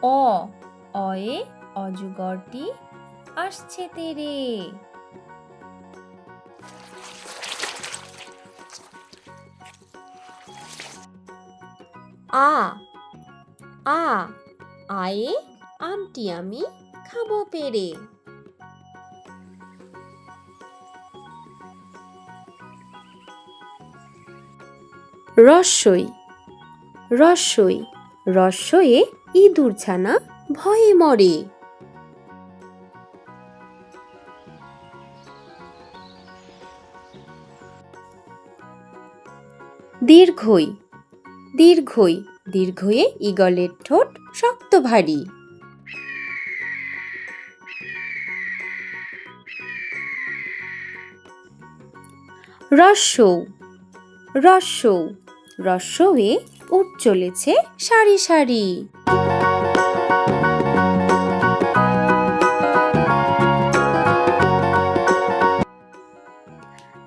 অ অয়ে অজগরটি আসছে তেরে। আ আ আয়ে আমটি আমি খাবো পেরে। রস্যই রস্যই রস্যয়ে ইঁদুর ছানা ভয়ে মরে। দীর্ঘই দীর্ঘই দীর্ঘয়ে ঈগলের ঠোঁট শক্ত ভারী। রস্যৌ রস্যৌ রস্যয়ে উট চলেছে সারি সারি।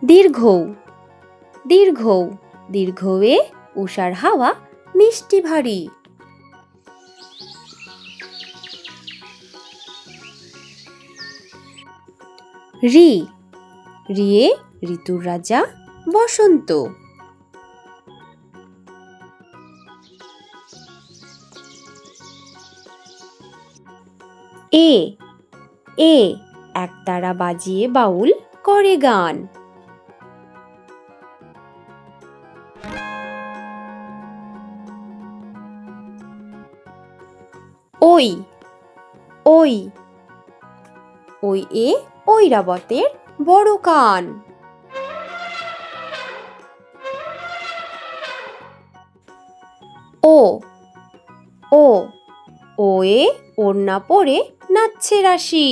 দীর্ঘৌ দীর্ঘৌ দীর্ঘয়ে উষার হাওয়া মিষ্টি ভারী। রি রিয়ে ঋতুর রাজা বসন্ত। এ এ একতারা বাজিয়ে বাউল করে গান। ওই ওই ওই এ ঐরাবতের বড় কান। ও ও ওয়ে ওড়না পরে নাচছে রাশি।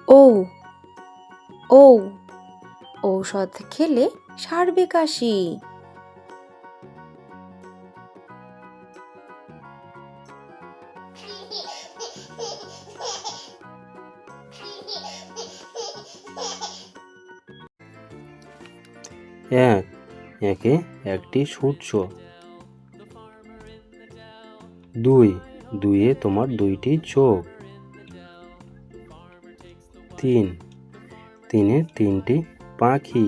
ঔ ঔ ঔষধ খেলে সারবে কাশি। এক একে একটি সূর্য। দুই দুইয়ে তোমার দুইটি চোখ। তিন তিনে তিনটি পাখি।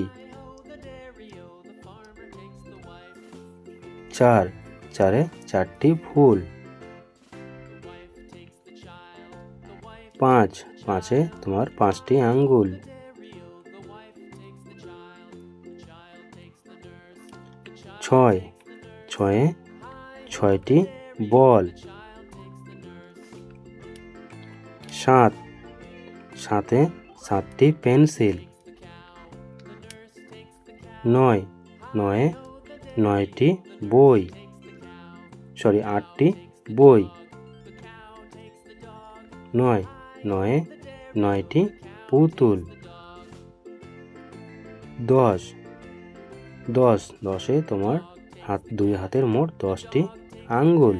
চার চারে চারটি ফুল। পাঁচ পাঁচে তোমার পাঁচটি আঙ্গুল। ছয় ছয়ে ছয়টি বল। সাত সাতে সাতটি পেন্সিল। নয় নয়ে নয়টি বই, আটটি বই। নয় নয়ে নয়টি পুতুল। দশ দশে তোমার দুই হাতের মোট 10টি আঙ্গুল।